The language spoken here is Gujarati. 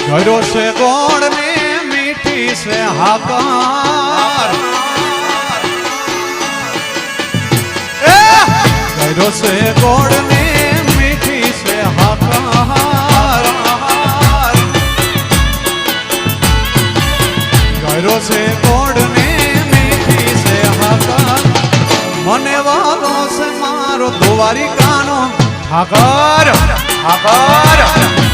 કર્યો છે ગોળ ને મીઠી છે હાકાર કર્યો છે ગોળ ને મીઠી છે હાકાર કર્યો છે ગોળ ને મીઠી છે હાકાર મને વાલો છે મારો દ્વારિકાનો હાકાર હાકાર